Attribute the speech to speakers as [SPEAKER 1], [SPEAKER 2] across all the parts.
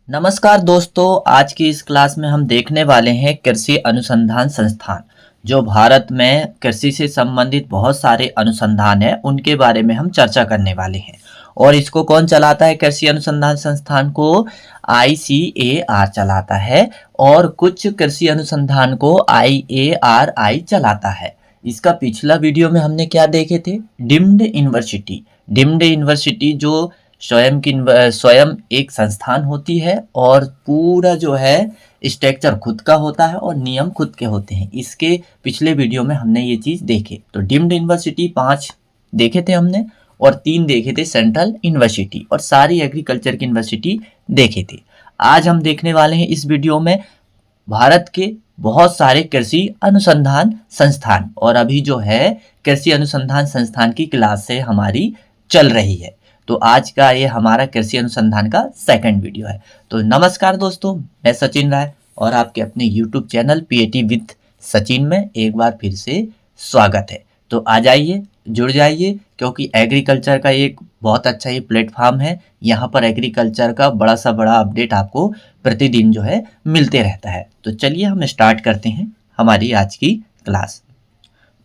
[SPEAKER 1] नमस्कार दोस्तों, आज की इस क्लास में हम देखने वाले हैं कृषि अनुसंधान संस्थान। जो भारत में कृषि से संबंधित बहुत सारे अनुसंधान हैं, उनके बारे में हम चर्चा करने वाले हैं। और इसको कौन चलाता है? कृषि अनुसंधान संस्थान को ICAR चलाता है और कुछ कृषि अनुसंधान को IARI चलाता है। इसका पिछला वीडियो में हमने क्या देखे थे? Deemed university. डिम्ड यूनिवर्सिटी जो स्वयं एक संस्थान होती है और पूरा जो है स्ट्रक्चर खुद का होता है और नियम खुद के होते हैं। इसके पिछले वीडियो में हमने ये चीज़ देखे। तो डिम्ड यूनिवर्सिटी 5 देखे थे हमने और 3 देखे थे सेंट्रल यूनिवर्सिटी, और सारी एग्रीकल्चर की यूनिवर्सिटी देखे थे। आज हम देखने वाले हैं इस वीडियो में भारत के बहुत सारे कृषि अनुसंधान संस्थान, और अभी जो है कृषि अनुसंधान संस्थान की क्लास से हमारी चल रही है। तो आज का ये हमारा कृषि अनुसंधान का सेकंड वीडियो है। तो नमस्कार दोस्तों, मैं सचिन राय और आपके अपने YouTube channel PAT with Sachin में एक बार फिर से स्वागत है। तो आ जाइए, जुड़ जाइए, क्योंकि एग्रीकल्चर का एक बहुत अच्छा ये प्लेटफॉर्म है। यहाँ पर एग्रीकल्चर का बड़ा सा बड़ा अपडेट आपको प्रतिदिन जो है मिलते रहता है। तो चलिए हम स्टार्ट करते हैं हमारी आज की क्लास।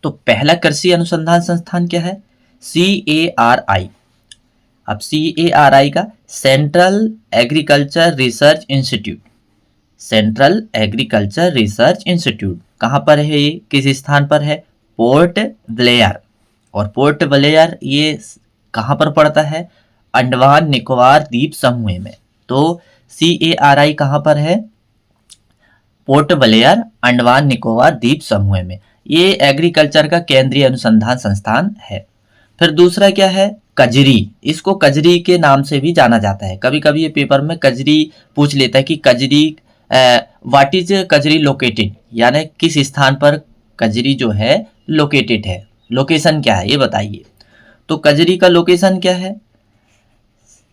[SPEAKER 1] तो पहला कृषि अनुसंधान संस्थान क्या है? CARI। अब CARI का central agriculture research institute. Central agriculture research institute कहाँ पर है? ये किस स्थान पर है? Port Blair. और पोर्ट ब्लेयर ये कहाँ पर पड़ता है? अंडमान निकोबार द्वीप समूह में। तो CARI कहाँ पर है? पोर्ट ब्लेयर, अंडमान निकोबार द्वीप समूह में। ये एग्रीकल्चर का केंद्रीय अनुसंधान संस्थान है। फिर दूसरा क्या है? कजरी। इसको कजरी के नाम से भी जाना जाता है। कभी कभी ये पेपर में कजरी पूछ लेता है कि Kajri what is Kajri located, यानी किस स्थान पर कजरी जो है लोकेटेड है, लोकेशन क्या है ये बताइए। तो कजरी का लोकेशन क्या है?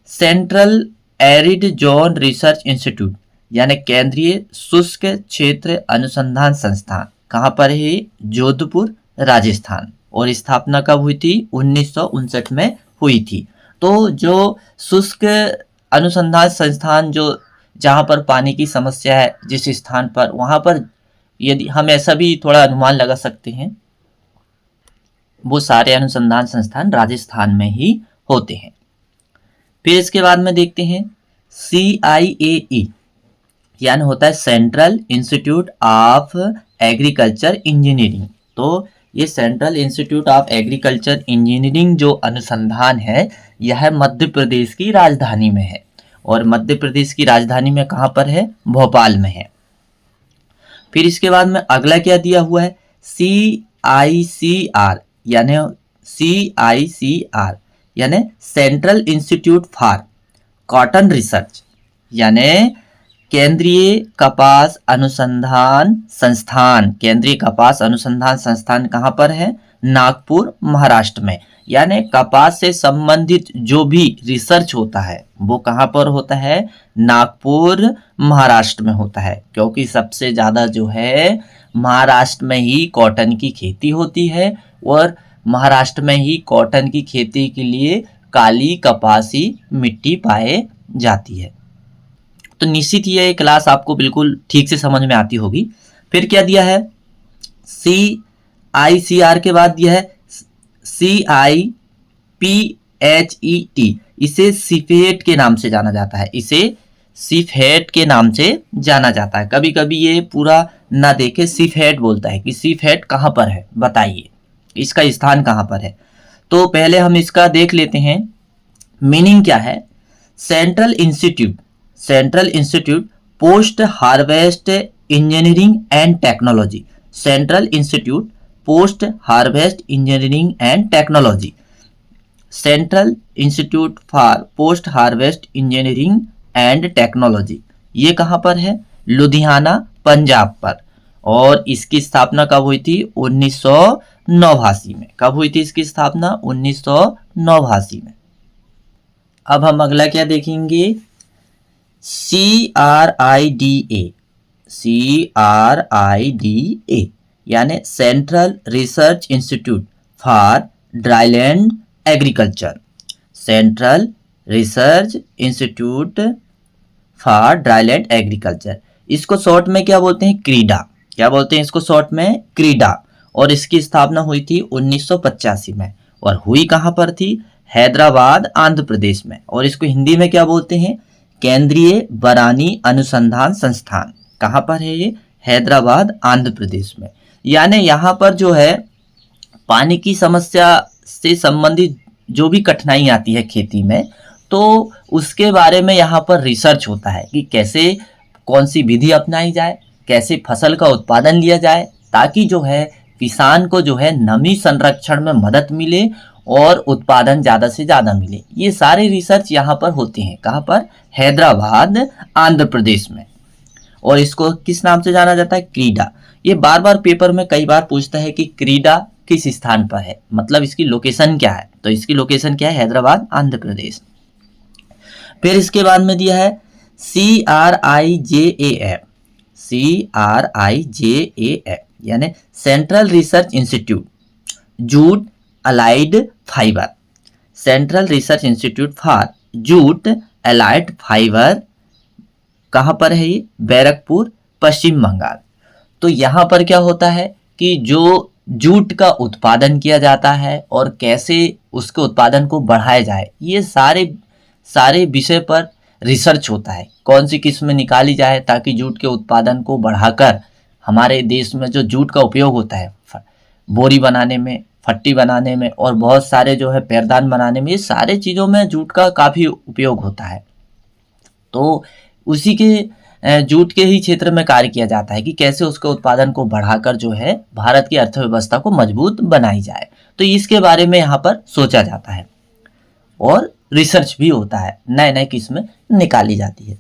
[SPEAKER 1] Central arid zone research institute, यानी केंद्रीय शुष्क क्षेत्र अनुसंधान संस्थान। कहाँ पर है? जोधपुर, राजस्थान। और स्थापना कब हुई थी? 1959 में हुई थी। तो जो शुष्क अनुसंधान संस्थान, जो जहाँ पर पानी की समस्या है जिस स्थान पर, वहाँ पर यदि हम ऐसा भी थोड़ा अनुमान लगा सकते हैं, वो सारे अनुसंधान संस्थान राजस्थान में ही होते हैं। फिर इसके बाद में देखते हैं CIAE, यानी होता है central institute of agriculture engineering. तो ये central institute of agriculture engineering जो अनुसंधान है, यह मध्य प्रदेश की राजधानी में है। और मध्य प्रदेश की राजधानी में कहाँ पर है? भोपाल में है। फिर इसके बाद में अगला क्या दिया हुआ है? CICR, यानी CICR यानी central institute for cotton research, यानी केंद्रीय कपास अनुसंधान संस्थान। केंद्रीय कपास अनुसंधान संस्थान कहाँ पर है? नागपुर, महाराष्ट्र में। यानी कपास से संबंधित जो भी रिसर्च होता है वो कहाँ पर होता है? नागपुर, महाराष्ट्र में होता है। क्योंकि सबसे ज़्यादा जो है महाराष्ट्र में ही कॉटन की खेती होती है, और महाराष्ट्र में ही कॉटन की खेती के लिए काली कपासी मिट्टी पाए जाती है। तो निश्चित ही ये क्लास आपको बिल्कुल ठीक से समझ में आती होगी। फिर क्या दिया है? CICR के बाद दिया है CIPHET। इसे सिफेट के नाम से जाना जाता है। इसे सिफेट के नाम से जाना जाता है। कभी कभी ये पूरा ना देखे सिफेट बोलता है कि सिफेट कहाँ पर है, बताइए इसका स्थान कहाँ पर है। तो पहले हम इसका देख लेते हैं मीनिंग क्या है। Central institute post harvest engineering and technology. Central institute post harvest engineering and technology. Central institute for post harvest engineering and technology, ये कहाँ पर है? लुधियाना, पंजाब पर। और इसकी स्थापना कब हुई थी? 1989 में। कब हुई थी इसकी स्थापना? 1989 में। अब हम अगला क्या देखेंगे? CRIDA यानी central research institute for dryland agriculture. Central research institute for dryland agriculture. इसको शॉर्ट में क्या बोलते हैं? क्रीडा। क्या बोलते हैं इसको शॉर्ट में? क्रीडा। और इसकी स्थापना हुई थी 1985 में। और हुई कहाँ पर थी? हैदराबाद, आंध्र प्रदेश में। और इसको हिंदी में क्या बोलते हैं? केंद्रीय बरानी अनुसंधान संस्थान। कहाँ पर है ये? हैदराबाद, आंध्र प्रदेश में। यानी यहाँ पर जो है पानी की समस्या से संबंधित जो भी कठिनाई आती है खेती में, तो उसके बारे में यहाँ पर रिसर्च होता है कि कैसे कौन सी विधि अपनाई जाए, कैसे फसल का उत्पादन लिया जाए, ताकि जो है किसान को जो है नमी संरक्षण में मदद मिले और उत्पादन ज़्यादा से ज़्यादा मिले। ये सारे रिसर्च यहाँ पर होते हैं। कहाँ पर? हैदराबाद, आंध्र प्रदेश में। और इसको किस नाम से जाना जाता है? क्रीडा। ये बार बार पेपर में कई बार पूछता है कि क्रीडा किस स्थान पर है, मतलब इसकी लोकेशन क्या है। तो इसकी लोकेशन क्या है? हैदराबाद, आंध्र प्रदेश। फिर इसके बाद में दिया है CRIJAF। CRIJAF यानी central research institute jute allied fibre. Central research institute for jute allied fibre. कहाँ पर है ये? बैरकपुर, पश्चिम बंगाल। तो यहाँ पर क्या होता है कि जो जूट का उत्पादन किया जाता है और कैसे उसके उत्पादन को बढ़ाया जाए, ये सारे विषय पर रिसर्च होता है। कौन सी किस्में निकाली जाए ताकि जूट के उत्पादन को बढ़ाकर हमारे देश में जो जूट का उपयोग होता है बोरी बनाने में, फट्टी बनाने में और बहुत सारे जो है पैरदान बनाने में, ये सारे चीज़ों में जूट का काफ़ी उपयोग होता है। तो उसी के जूट के ही क्षेत्र में कार्य किया जाता है कि कैसे उसके उत्पादन को बढ़ाकर जो है भारत की अर्थव्यवस्था को मजबूत बनाई जाए। तो इसके बारे में यहाँ पर सोचा जाता है और रिसर्च भी होता है, नए नए किस्में निकाली जाती है।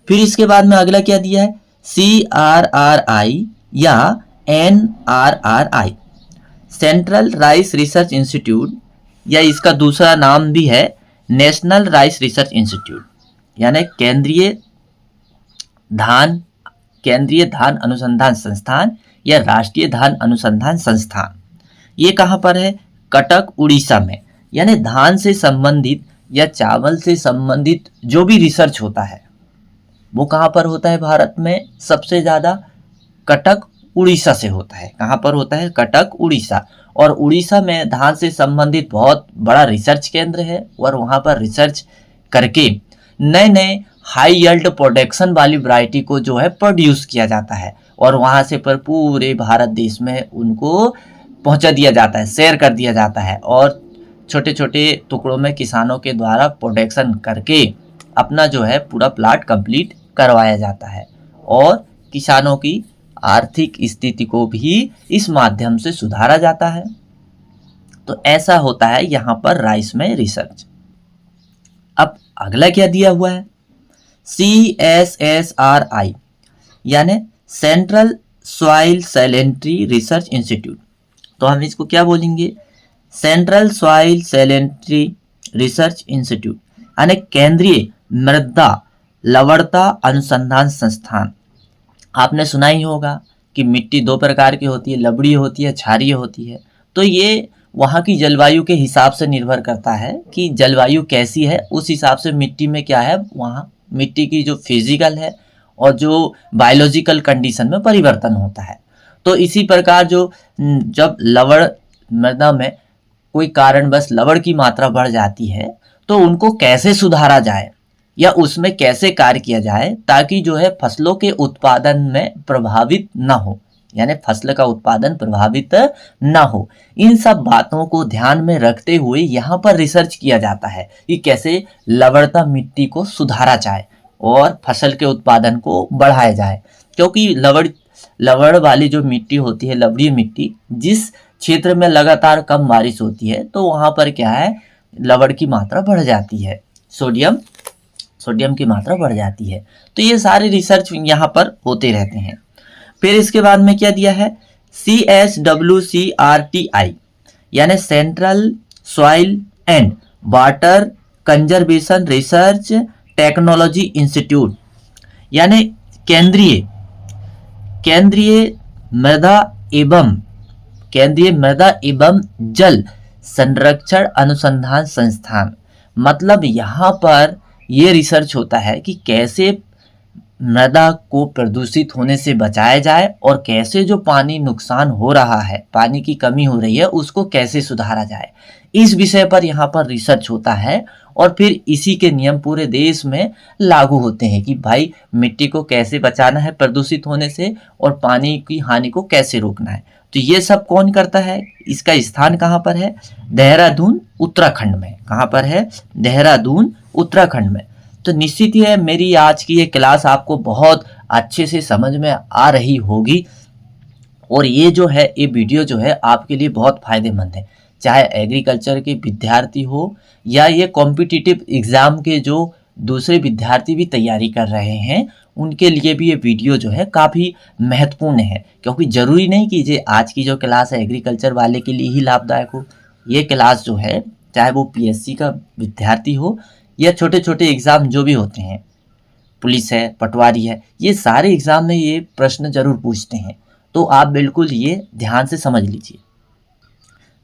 [SPEAKER 1] फिर इसके बाद में अगला क्या दिया है? CRRI या NRRI, central rice research institute, या इसका दूसरा नाम भी है नेशनल राइस रिसर्च इंस्टीट्यूट, यानी केंद्रीय धान अनुसंधान संस्थान या राष्ट्रीय धान अनुसंधान संस्थान। ये कहाँ पर है? कटक, उड़ीसा में। यानी धान से संबंधित या चावल से संबंधित जो भी रिसर्च होता है वो कहाँ पर होता है भारत में? सबसे ज़्यादा कटक, उड़ीसा से होता है। कहाँ पर होता है? कटक, उड़ीसा। और उड़ीसा में धान से संबंधित बहुत बड़ा रिसर्च केंद्र है और वहाँ पर रिसर्च करके नए नए हाई यील्ड प्रोडक्शन वाली वैरायटी को जो है प्रोड्यूस किया जाता है और वहाँ से पर पूरे भारत देश में उनको पहुँचा दिया जाता है, शेयर कर दिया जाता है और छोटे छोटे टुकड़ों में किसानों के द्वारा प्रोडक्शन करके अपना जो है पूरा प्लाट कंप्लीट करवाया जाता है और किसानों की आर्थिक स्थिति को भी इस माध्यम से सुधारा जाता है। तो ऐसा होता है यहाँ पर राइस में रिसर्च। अब अगला क्या दिया हुआ है? CSSRI यानी central soil salinity research institute. तो हम इसको क्या बोलेंगे? Central soil salinity research institute यानी केंद्रीय मृदा लवणता अनुसंधान संस्थान। आपने सुना ही होगा कि मिट्टी दो प्रकार की होती है, लवणीय होती है, क्षारीय होती है। तो ये वहाँ की जलवायु के हिसाब से निर्भर करता है कि जलवायु कैसी है, उस हिसाब से मिट्टी में क्या है, वहाँ मिट्टी की जो फिजिकल है और जो बायोलॉजिकल कंडीशन में परिवर्तन होता है। तो इसी प्रकार जब लवण मृदा में कोई कारणवश लवण की मात्रा बढ़ जाती है तो उनको कैसे सुधारा जाए या उसमें कैसे कार्य किया जाए ताकि जो है फसलों के उत्पादन में प्रभावित ना हो, यानी फसल का उत्पादन प्रभावित ना हो। इन सब बातों को ध्यान में रखते हुए यहाँ पर रिसर्च किया जाता है कि कैसे लवणता मिट्टी को सुधारा जाए और फसल के उत्पादन को बढ़ाया जाए। क्योंकि लवण वाली जो मिट्टी होती है, लवणीय मिट्टी, जिस क्षेत्र में लगातार कम बारिश होती है तो वहाँ पर क्या है, लवण की मात्रा बढ़ जाती है, सोडियम की मात्रा बढ़ जाती है। तो ये सारे रिसर्च यहाँ पर होते रहते हैं। फिर इसके बाद में क्या दिया है? CSWCRTI यानी central soil and water conservation research technology institute यानी केंद्रीय मृदा एवं जल संरक्षण अनुसंधान संस्थान। मतलब यहाँ पर ये रिसर्च होता है कि कैसे मृदा को प्रदूषित होने से बचाया जाए और कैसे जो पानी नुकसान हो रहा है, पानी की कमी हो रही है, उसको कैसे सुधारा जाए। इस विषय पर यहाँ पर रिसर्च होता है और फिर इसी के नियम पूरे देश में लागू होते हैं कि भाई मिट्टी को कैसे बचाना है प्रदूषित होने से और पानी की हानि को कैसे रोकना है। तो ये सब कौन करता है? इसका स्थान कहाँ पर है? देहरादून उत्तराखंड में। कहाँ पर है? देहरादून उत्तराखंड में। तो निश्चित ही है मेरी आज की ये क्लास आपको बहुत अच्छे से समझ में आ रही होगी और ये जो है ये वीडियो जो है आपके लिए बहुत फायदेमंद है, चाहे एग्रीकल्चर के विद्यार्थी हो या ये कॉम्पिटिटिव एग्ज़ाम के जो दूसरे विद्यार्थी भी तैयारी कर रहे हैं उनके लिए भी ये वीडियो जो है काफ़ी महत्वपूर्ण है, क्योंकि ज़रूरी नहीं कि ये आज की जो क्लास है एग्रीकल्चर वाले के लिए ही लाभदायक हो। ये क्लास जो है चाहे वो पीएससी का विद्यार्थी हो या छोटे छोटे एग्ज़ाम जो भी होते हैं, पुलिस है, पटवारी है, ये सारे एग्ज़ाम में ये प्रश्न ज़रूर पूछते हैं। तो आप बिल्कुल ये ध्यान से समझ लीजिए।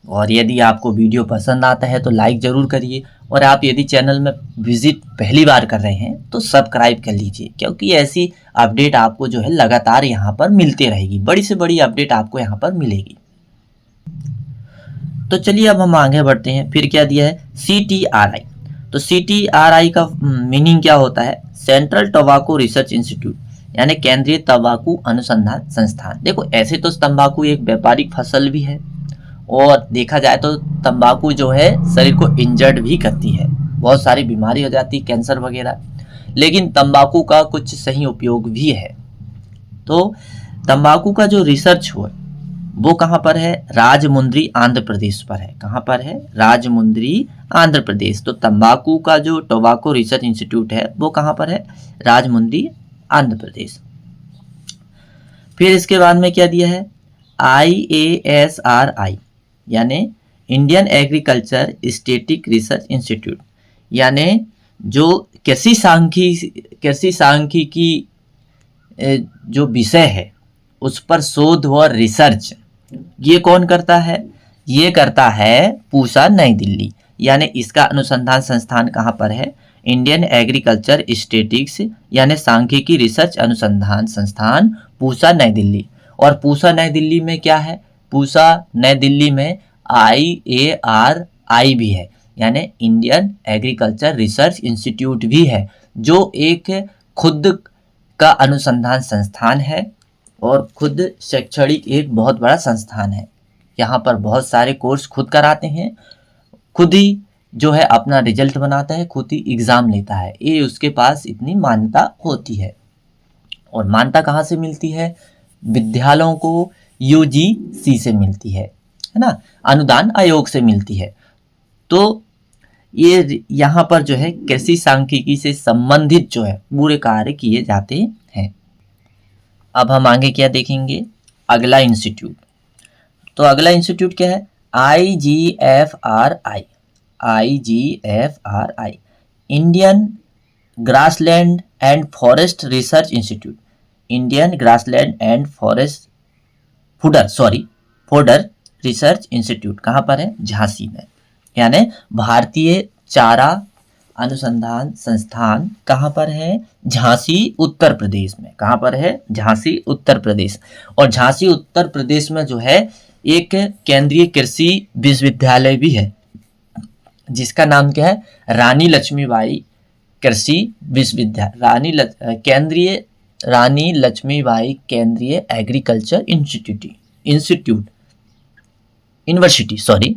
[SPEAKER 1] और यदि आपको वीडियो पसंद आता है तो लाइक ज़रूर करिए और आप यदि चैनल में विजिट पहली बार कर रहे हैं तो सब्सक्राइब कर लीजिए, क्योंकि ऐसी अपडेट आपको जो है लगातार यहाँ पर मिलती रहेगी, बड़ी से बड़ी अपडेट आपको यहाँ पर मिलेगी। तो चलिए अब हम आगे बढ़ते हैं। फिर क्या दिया है? CTRI। तो CTRI का मीनिंग क्या होता है? सेंट्रल टोबैको रिसर्च इंस्टीट्यूट, यानी केंद्रीय तंबाकू अनुसंधान संस्थान। देखो ऐसे तो तंबाकू एक व्यापारिक फसल भी है और देखा जाए तो तंबाकू जो है शरीर को इंजर्ड भी करती है, बहुत सारी बीमारी हो जाती है, कैंसर वगैरह, लेकिन तंबाकू का कुछ सही उपयोग भी है। तो तंबाकू का जो रिसर्च हुआ वो कहाँ पर है? राजमुंद्री आंध्र प्रदेश पर है। कहाँ पर है? राजमुंद्री आंध्र प्रदेश। तो तंबाकू का जो टोबैको रिसर्च इंस्टीट्यूट है वो कहाँ पर है? राजमुंद्री आंध्र प्रदेश। फिर इसके बाद में क्या दिया है? IASRI यानी Indian agriculture static research institute, यानी जो कृषि सांख्यिकी जो विषय है उस पर शोध व रिसर्च ये कौन करता है? ये करता है पूसा नई दिल्ली, यानी इसका अनुसंधान संस्थान कहाँ पर है? इंडियन एग्रीकल्चर स्टैटिक्स यानी सांख्यिकी रिसर्च अनुसंधान संस्थान पूसा नई दिल्ली। और पूसा नई दिल्ली में क्या है? पूसा नई दिल्ली में IARI भी है, यानी इंडियन एग्रीकल्चर रिसर्च इंस्टीट्यूट भी है, जो एक खुद का अनुसंधान संस्थान है और खुद शैक्षणिक एक बहुत बड़ा संस्थान है। यहाँ पर बहुत सारे कोर्स खुद कराते हैं, खुद ही जो है अपना रिजल्ट बनाता है, खुद ही एग्ज़ाम लेता है, ये उसके पास इतनी मान्यता होती है। और मान्यता कहाँ से मिलती है? विद्यालयों को UGC से मिलती है ना, अनुदान आयोग से मिलती है। तो ये यहाँ पर जो है कृषि सांख्यिकी से संबंधित जो है पूरे कार्य किए जाते हैं। अब हम आगे क्या देखेंगे? अगला इंस्टीट्यूट। तो अगला इंस्टीट्यूट क्या है? IGFRI। IGFRI Indian grassland and forest research institute. Indian grassland and forest fodder research institute कहाँ पर है? झांसी में। यानी भारतीय चारा अनुसंधान संस्थान कहाँ पर है? झांसी उत्तर प्रदेश में। कहाँ पर है? झांसी उत्तर प्रदेश। और झांसी उत्तर प्रदेश में जो है एक केंद्रीय कृषि विश्वविद्यालय भी है, जिसका नाम क्या है? रानी लक्ष्मीबाई कृषि विश्वविद्यालय, रानी लक्ष्मीबाई केंद्रीय एग्रीकल्चर यूनिवर्सिटी,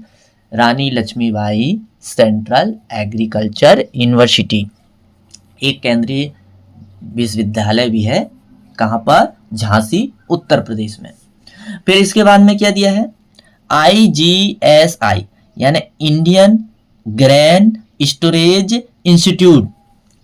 [SPEAKER 1] रानी लक्ष्मीबाई सेंट्रल एग्रीकल्चर यूनिवर्सिटी एक केंद्रीय विश्वविद्यालय भी है। कहाँ पर? झांसी उत्तर प्रदेश में। फिर इसके बाद में क्या दिया है? IGSI यानी इंडियन ग्रेन स्टोरेज इंस्टीट्यूट,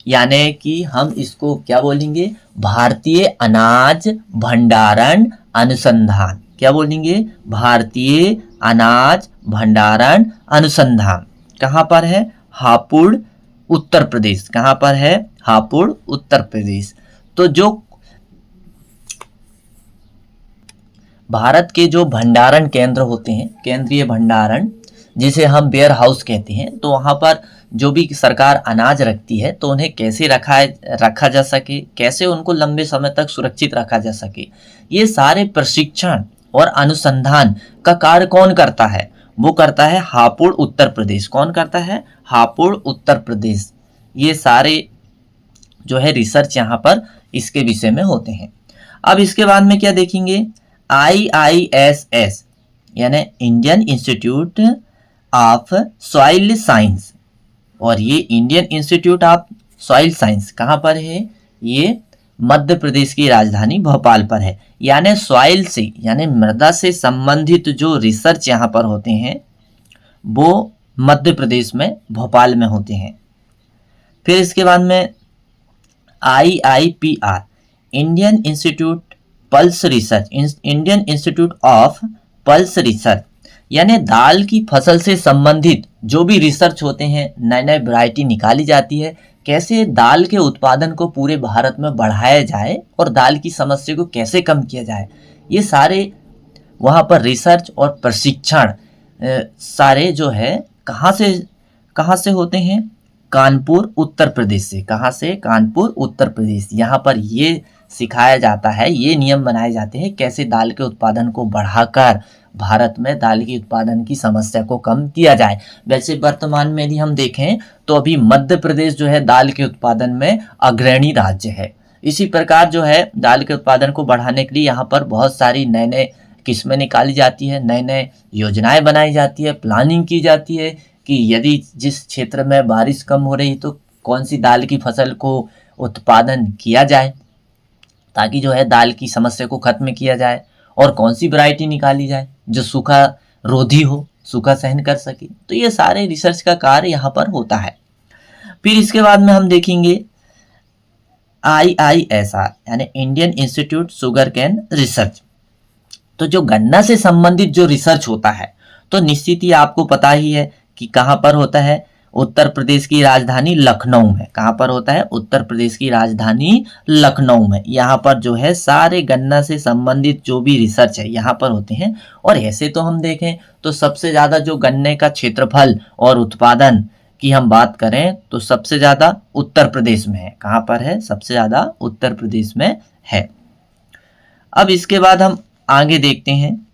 [SPEAKER 1] यानी कि हम इसको क्या बोलेंगे? भारतीय अनाज भंडारण अनुसंधान। क्या बोलेंगे? भारतीय अनाज भंडारण अनुसंधान। कहाँ पर है? हापुड़ उत्तर प्रदेश। कहाँ पर है? हापुड़ उत्तर प्रदेश। तो जो भारत के जो भंडारण केंद्र होते हैं, केंद्रीय भंडारण जिसे हम वेयर हाउस कहते हैं। तो वहाँ पर जो भी सरकार अनाज रखती है तो उन्हें कैसे रखा जा सके, कैसे उनको लंबे समय तक सुरक्षित रखा जा सके, ये सारे प्रशिक्षण और अनुसंधान का कार्य कौन करता है? वो करता है हापुड़ उत्तर प्रदेश। कौन करता है? हापुड़ उत्तर प्रदेश। ये सारे जो है रिसर्च यहाँ पर इसके विषय में होते हैं। अब इसके बाद में क्या देखेंगे? IISS यानी Indian institute of soil science. और ये Indian institute of soil science कहाँ पर है? ये मध्य प्रदेश की राजधानी भोपाल पर है। यानी सॉइल से यानी मृदा से संबंधित जो रिसर्च यहाँ पर होते हैं वो मध्य प्रदेश में भोपाल में होते हैं। फिर इसके बाद में IIPR Indian institute pulse research, Indian institute of pulse research यानी दाल की फसल से संबंधित जो भी रिसर्च होते हैं, नए नए वैरायटी निकाली जाती है, कैसे दाल के उत्पादन को पूरे भारत में बढ़ाया जाए और दाल की समस्या को कैसे कम किया जाए, ये सारे वहाँ पर रिसर्च और प्रशिक्षण सारे जो है कहाँ से होते हैं? कानपुर उत्तर प्रदेश से। कहाँ से? कानपुर उत्तर प्रदेश। यहाँ पर ये सिखाया जाता है, ये नियम बनाए जाते हैं कैसे दाल के उत्पादन को बढ़ाकर भारत में दाल के उत्पादन की समस्या को कम किया जाए। वैसे वर्तमान में यदि हम देखें तो अभी मध्य प्रदेश जो है दाल के उत्पादन में अग्रणी राज्य है। इसी प्रकार जो है दाल के उत्पादन को बढ़ाने के लिए यहाँ पर बहुत सारी नए नए किस्में निकाली जाती है, नए नए योजनाएं बनाई जाती है, प्लानिंग की जाती है कि यदि जिस क्षेत्र में बारिश कम हो रही तो कौन सी दाल की फसल को उत्पादन किया जाए ताकि जो है दाल की समस्या को खत्म किया जाए, और कौन सी वैरायटी निकाली जाए जो सूखा रोधी हो, सूखा सहन कर सके। तो ये सारे रिसर्च का कार्य यहाँ पर होता है। फिर इसके बाद में हम देखेंगे IISR यानी Indian institute sugar cane research. तो जो गन्ना से संबंधित जो रिसर्च होता है तो निश्चित ही आपको पता ही है कि कहाँ पर होता है? उत्तर प्रदेश की राजधानी लखनऊ में। कहाँ पर होता है? उत्तर प्रदेश की राजधानी लखनऊ में। यहाँ पर जो है सारे गन्ना से संबंधित जो भी रिसर्च है यहाँ पर होते हैं। और ऐसे तो हम देखें तो सबसे ज़्यादा जो गन्ने का क्षेत्रफल और उत्पादन की हम बात करें तो सबसे ज़्यादा उत्तर प्रदेश में है। कहाँ पर है? सबसे ज़्यादा उत्तर प्रदेश में है। अब इसके बाद हम आगे देखते हैं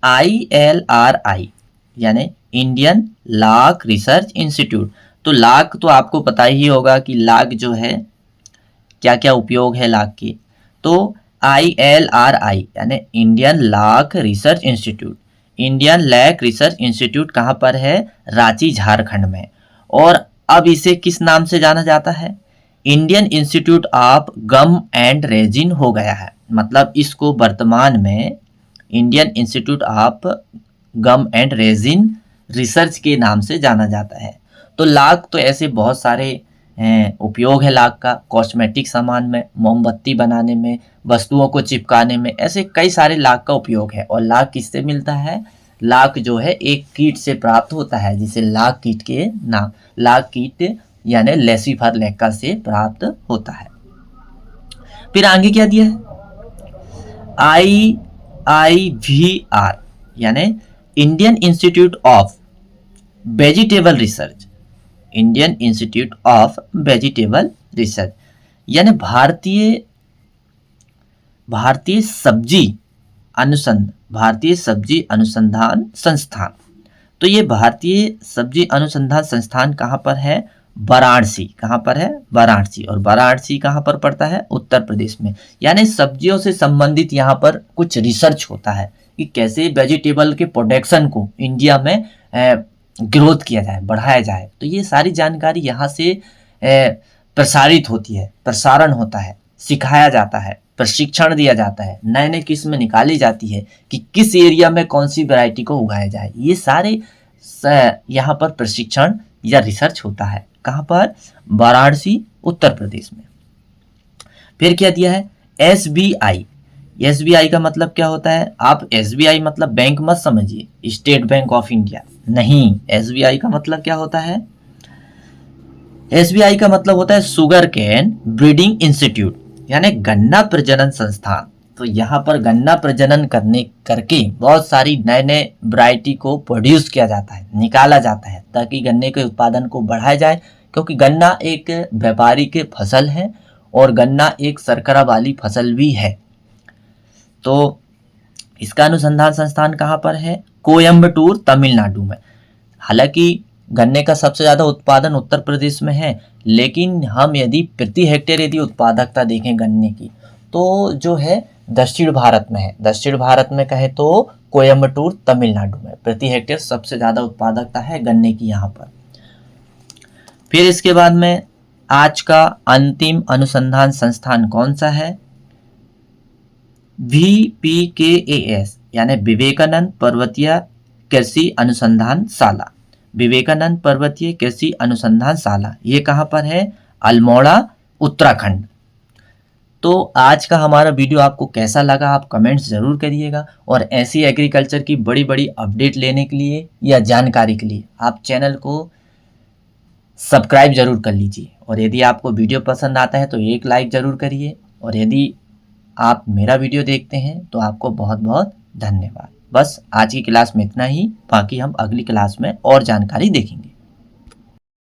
[SPEAKER 1] ILRI यानी इंडियन लाख रिसर्च इंस्टीट्यूट। तो लाख तो आपको पता ही होगा कि लाख जो है क्या क्या उपयोग है लाख के। तो ILRI यानी Indian lac research institute, Indian lac research institute कहाँ पर है? रांची झारखंड में। और अब इसे किस नाम से जाना जाता है? Indian institute of gum and resin हो गया है। मतलब इसको वर्तमान में Indian institute of gum and resin research के नाम से जाना जाता है। तो लाख तो ऐसे बहुत सारे उपयोग है लाख का, कॉस्मेटिक सामान में, मोमबत्ती बनाने में, वस्तुओं को चिपकाने में, ऐसे कई सारे लाख का उपयोग है। और लाख किससे मिलता है? लाख जो है एक कीट से प्राप्त होता है जिसे लाख कीट के नाम, लाख कीट यानी लेसिफर लेक्का से प्राप्त होता है। फिर आगे क्या दिया है? IIVR यानी Indian institute of vegetable research, Indian institute of vegetable research यानी भारतीय सब्जी अनुसंधान संस्थान। तो ये भारतीय सब्जी अनुसंधान संस्थान कहाँ पर है? वाराणसी। कहाँ पर है? वाराणसी। और वाराणसी कहाँ पर पड़ता है? उत्तर प्रदेश में। यानी सब्जियों से संबंधित यहाँ पर कुछ रिसर्च होता है कि कैसे वेजिटेबल के प्रोडक्शन को इंडिया में ग्रोथ किया जाए, बढ़ाया जाए। तो ये सारी जानकारी यहाँ से प्रसारित होती है, प्रसारण होता है, सिखाया जाता है, प्रशिक्षण दिया जाता है, नए नए किस्में निकाली जाती है कि किस एरिया में कौन सी वैरायटी को उगाया जाए। ये सारे यहाँ पर प्रशिक्षण या रिसर्च होता है। कहाँ पर? वाराणसी उत्तर प्रदेश में। फिर क्या दिया है? SBI। SBI का मतलब क्या होता है? आप SBI मतलब बैंक मत समझिए, स्टेट बैंक ऑफ इंडिया नहीं। SBI का मतलब क्या होता है? SBI का मतलब होता है शुगर कैन ब्रीडिंग इंस्टीट्यूट यानी गन्ना प्रजनन संस्थान। तो यहाँ पर गन्ना प्रजनन करके बहुत सारी नए नए वैरायटी को प्रोड्यूस किया जाता है, निकाला जाता है, ताकि गन्ने के उत्पादन को बढ़ाया जाए। क्योंकि गन्ना एक व्यापारिक फसल है और गन्ना एक शर्करा वाली फसल भी है। तो इसका अनुसंधान संस्थान कहाँ पर है? कोयम्बटूर, तमिलनाडु में। हालांकि गन्ने का सबसे ज़्यादा उत्पादन उत्तर प्रदेश में है, लेकिन हम यदि प्रति हेक्टेयर यदि उत्पादकता देखें गन्ने की, तो जो है दक्षिण भारत में है। दक्षिण भारत में कहे तो कोयम्बटूर, तमिलनाडु में प्रति हेक्टेयर सबसे ज़्यादा उत्पादकता है गन्ने की यहाँ पर। फिर इसके बाद में आज का अंतिम अनुसंधान संस्थान कौन सा है? VPKAS यानी विवेकानंद पर्वतीय कृषि अनुसंधान शाला। विवेकानंद पर्वतीय कृषि अनुसंधान शाला ये कहाँ पर है? अल्मोड़ा, उत्तराखंड। तो आज का हमारा वीडियो आपको कैसा लगा आप कमेंट्स ज़रूर करिएगा, और ऐसी एग्रीकल्चर की बड़ी बड़ी अपडेट लेने के लिए या जानकारी के लिए आप चैनल को सब्सक्राइब ज़रूर कर लीजिए। और यदि आपको वीडियो पसंद आता है तो एक लाइक ज़रूर करिए, और यदि आप मेरा वीडियो देखते हैं तो आपको बहुत बहुत धन्यवाद। बस आज की क्लास में इतना ही, बाकी हम अगली क्लास में और जानकारी देखेंगे।